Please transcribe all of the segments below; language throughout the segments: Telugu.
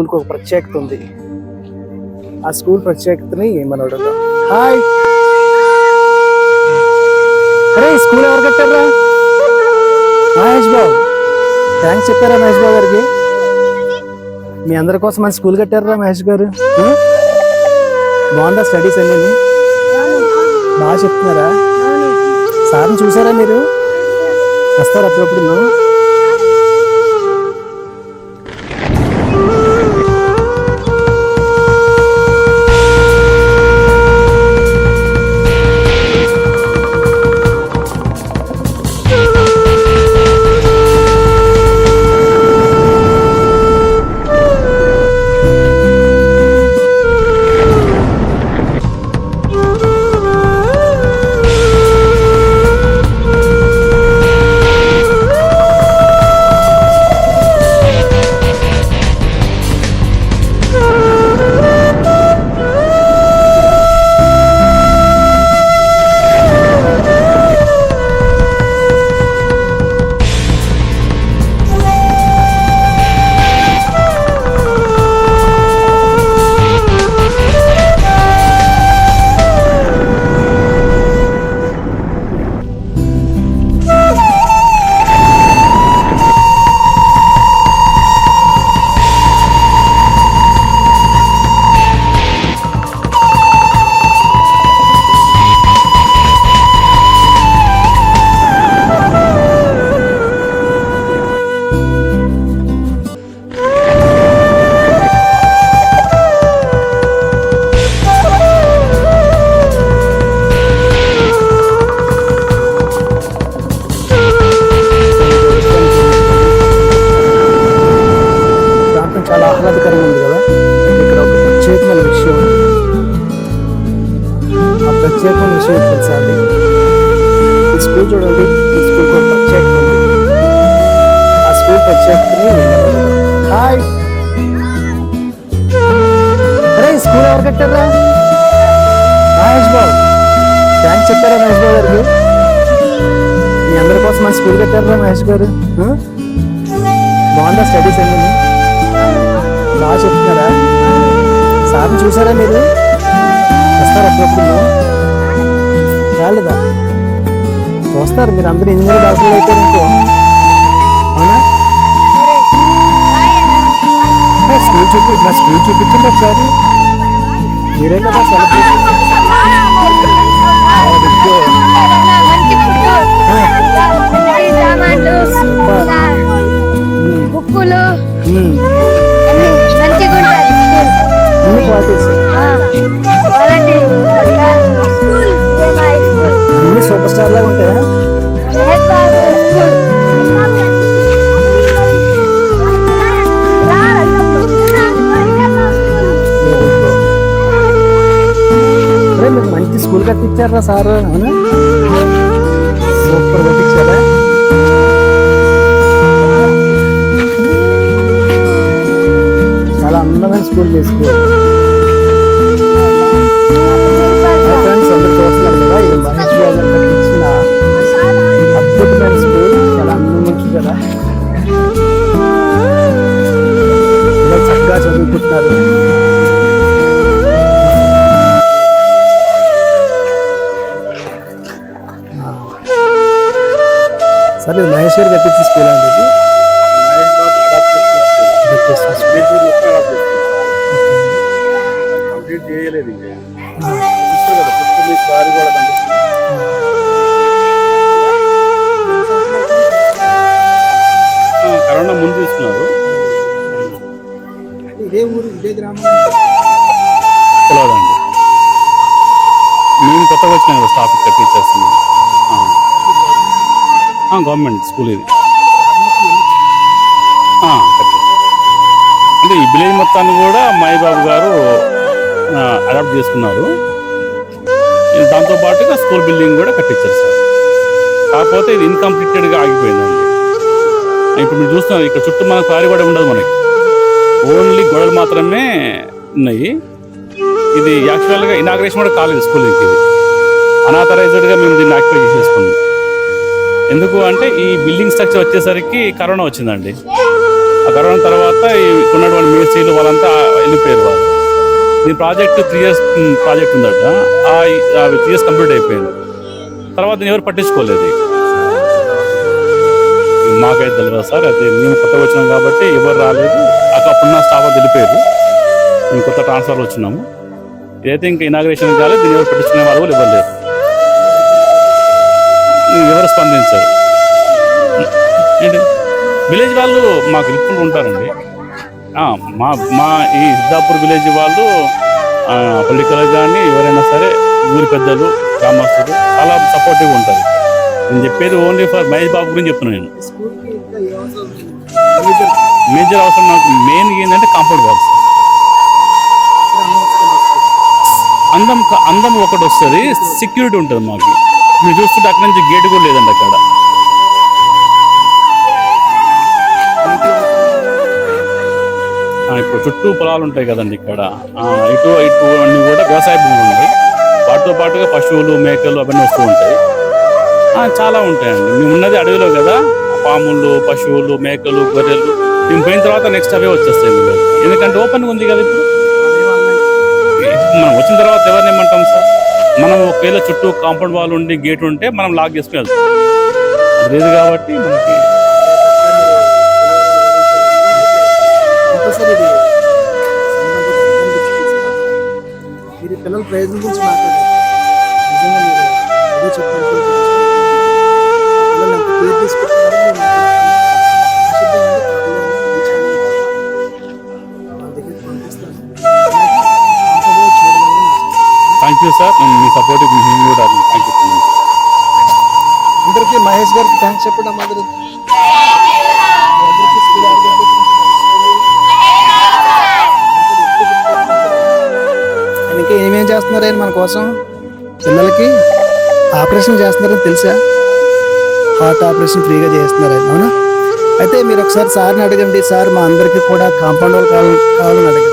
స్కూల్కి ఒక ప్రత్యేకత ఉంది. ఆ స్కూల్ ప్రత్యేకతని మనం అడుగుదాం. హాయ్, అరే స్కూల్ ఎవరు కట్టారా? మహేష్ బాబు. థ్యాంక్స్ చెప్పారా మహేష్ బాబు గారికి? మీ అందరి కోసం మన స్కూల్ కట్టారా మహేష్ గారు? బాగుందా స్టడీస్ అన్నీ? బాగా చెప్తున్నారా? సార్ని చూసారా మీరు? వస్తారు అప్పుడప్పుడు నువ్వు? చాలా ఆహ్లాదకరంగా ఉంది కదా. ఇక్కడ ఒక ప్రత్యేకమైన విషయం, ఆ ప్రత్యేకమైన విషయం తెలుసా అండి? ఈ స్కూల్ చూడండి, ఈ స్కూల్కి ఒక ప్రత్యేకత ఉంది. ఆ స్కూల్ ప్రత్యేకతని హాయ్, అరే స్కూల్ ఎవరు కట్టారా? మహేష్ బాబు. థ్యాంక్స్ చెప్పారా మహేష్ బాబు గారికి? మీ అందరి కోసం మన స్కూల్ కట్టారా మహేష్ గారు? బాగుందా స్టడీస్ అన్నీ? బాగా చెప్తున్నారా? సార్ని చూసారా మీరు? వస్తారు అప్పుడప్పుడు నువ్వు? రాలేదా? చూస్తారు మీరు అందరూ ఇంజనీర్ డాక్టర్లు అయిపోయారు ఇంకో. అవునా? స్కూల్ చూపించండి ఒకసారి. మీరే కదా సెలబ్రేషన్. అన్ని సూపర్ స్టార్ లాగా ఉంటాయా? మీకు మంచి స్కూల్ కట్టించారా సార్? అవునా? సూపర్ కట్టించారా? చాలా అందమైన స్కూల్ చేసుకోవాలి. ఫ్రెండ్స్ అందరూ చూస్తున్నారు కదా, ఇది మహేష్ బాబు గారు కట్టించిన అద్భుతమైన స్కూల్. చాలా అందంగా ఉంది కదా. ఇలా చక్కగా చదువుకుంటున్నారు. సరే, మహేష్ గారు కట్టించిన స్కూల్ అండి ఇది. కరోనా ముందు తీసుకున్నారు. ఇదే ఊరు, ఇదే గ్రామం తెలియదండి. మేము కొత్తగా వచ్చిన స్టాఫ్ ఇక్కడ టీచర్స్. గవర్నమెంట్ స్కూల్ ఇది. అంటే ఈ విలేజ్ మొత్తాన్ని కూడా మహేబాబు గారు అడాప్ట్ చేసుకున్నారు. దాంతోపాటుగా స్కూల్ బిల్డింగ్ కూడా కట్టించారు సార్. కాకపోతే ఇది ఇన్కంప్లీటెడ్గా ఆగిపోయిందండి. ఇప్పుడు మీరు చూస్తున్నారు, ఇక్కడ చుట్టూ మనకు కారి కూడా ఉండదు. మనకి ఓన్లీ గొడవలు మాత్రమే ఉన్నాయి. ఇది యాక్చువల్గా ఇనాగ్రేషన్ కూడా కాలేదు స్కూల్. ఇది అనాథరైజ్డ్గా మేము దీన్ని ఆక్యుపై చేసేసుకున్నాం. ఎందుకు అంటే ఈ బిల్డింగ్ స్ట్రక్చర్ వచ్చేసరికి కరోనా వచ్చిందండి. ఆ కరోనా తర్వాత ఉన్నటువంటి మేస్త్రీలు వాళ్ళంతా వెళ్ళిపోయారు వాళ్ళు. ఈ ప్రాజెక్ట్ 3 years ప్రాజెక్ట్ ఉందట. ఆ 3 years కంప్లీట్ అయిపోయింది. తర్వాత నేను ఎవరు పట్టించుకోలేదు. మాకైతే తెలియదు సార్. అయితే మేము కొత్తగా వచ్చినాం కాబట్టి ఎవరు రాలేదు. అప్పుడున్న స్టాఫ్ వెళ్ళిపోయారు. మేము కొత్త ట్రాన్స్ఫర్లు వచ్చినాము. ఇదైతే ఇంకా ఇనాగ్రేషన్ కాలేదు. దీన్ని ఎవరు పట్టించుకునే వాళ్ళు కూడా ఎవరు లేరు. ఎవరు స్పందించారు. ఏంటి విలేజ్ వాళ్ళు మాకు హెల్ప్ఫుల్ ఉంటారండి. మా ఈ సిద్ధాపూర్ విలేజ్ వాళ్ళు పొలిటికల్ కానీ ఎవరైనా సరే ఊరి పెద్దలు గ్రామస్తులు చాలా సపోర్టివ్గా ఉంటారు. నేను చెప్పేది ఓన్లీ ఫర్ మహేష్ బాబు గురించి చెప్తున్నాను. నేను మేజర్ అవసరం నాకు మెయిన్ ఏంటంటే కాంపౌండ్ వాల్స్. అందం ఒకటి వస్తుంది, సెక్యూరిటీ ఉంటుంది మాకు. మీరు చూస్తుంటే అక్కడి నుంచి గేట్ కూడా లేదండి అక్కడ. ఇప్పుడు చుట్టూ పొలాలు ఉంటాయి కదండి ఇక్కడ. ఇటు అన్నీ కూడా వ్యవసాయ భూములు ఉన్నాయి. వాటితో పాటుగా పశువులు మేకలు అవన్నీ వస్తూ ఉంటాయి. చాలా ఉంటాయండి. మేము ఉన్నది అడవిలో కదా. పాములు పశువులు మేకలు గొర్రెలు మేము పోయిన తర్వాత నెక్స్ట్ అవే వచ్చేస్తాయి. ఎందుకంటే ఓపెన్గా ఉంది కదా. ఇప్పుడు మనం వచ్చిన తర్వాత ఎవరిని ఏమంటాం సార్? మనం ఒకవేళ చుట్టూ కాంపౌండ్ వాల్ ఉండి గేట్ ఉంటే మనం లాక్ చేసుకుని వెళ్తాం. అది లేదు కాబట్టి మనకి మీరు పిల్లల ప్రయోజనం గురించి మాట్లాడారు. నిజంగా మీరు ఏదో చెప్పారు. పిల్లలు ఎంత కేర్ తీసుకుంటున్నారో థ్యాంక్ యూ సార్. మీ సపోర్ట్ కూడా థ్యాంక్ యూ. అందరికీ మహేష్ గారికి థ్యాంక్స్ చెప్పడం అందరూ. ఇంకా ఏమేం చేస్తున్నారని మన కోసం పిల్లలకి ఆపరేషన్ చేస్తున్నారని తెలుసా? హార్ట్ ఆపరేషన్ ఫ్రీగా చేస్తున్నారని. అవునా? అయితే మీరు ఒకసారి సార్ని అడగండి. సార్ మా అందరికీ కూడా కాంపౌండ్ వాళ్ళు కావాలని అడగండి.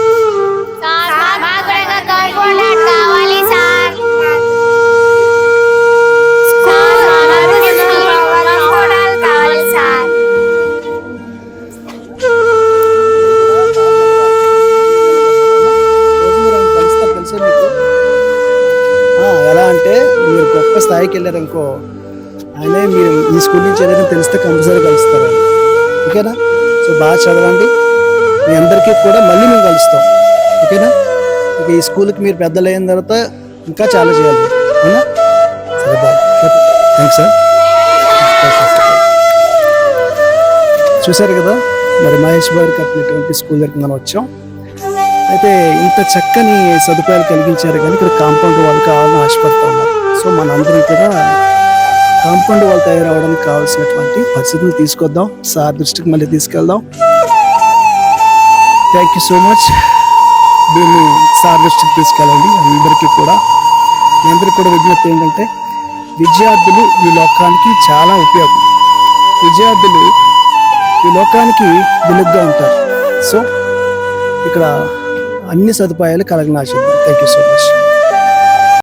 ఎలా అంటే మీరు గొప్ప స్థాయికి వెళ్ళారనుకో, ఆయనే మీరు ఈ స్కూల్ నుంచి ఏదైనా తెలిస్తే కంపల్సరీ కలుస్తారు. ఓకేనా? సో బాగా చదవండి. మీ అందరికీ కూడా మళ్ళీ మేము కలుస్తాం. ఓకేనా? ఇక ఈ స్కూల్కి మీరు పెద్దలు అయిన తర్వాత ఇంకా చాలా చేయాలి. అవునా? సరే బాయ్. Thanks sir. చూశారు కదా మరి మహేష్ బాబు కట్టినటువంటి స్కూల్ దగ్గరికి మనం వచ్చాం. అయితే ఇంత చక్కని సదుపాయాలు కలిగించారు కానీ ఇక్కడ కాంపౌండ్ వాళ్ళు కావాలని ఆశపడుతూ ఉన్నారు. సో మనందరం కూడా కాంపౌండ్ వాళ్ళు తయారవడానికి కావాల్సినటువంటి పరిస్థితులు తీసుకొద్దాం. సార్ దృష్టికి మళ్ళీ తీసుకెళ్దాం. Thank you so much. దీన్ని సార్ దృష్టికి తీసుకెళ్ళండి. అందరికీ కూడా మీ అందరికీ కూడా విజ్ఞప్తి ఏంటంటే విద్యార్థులు ఈ లోకానికి చాలా ఉపయోగం. విద్యార్థులు ఈ లోకానికి వెలుగుగా ఉంటారు. సో ఇక్కడ అన్ని సదుపాయాలు కలగనాశిద్దాం. Thank you so much.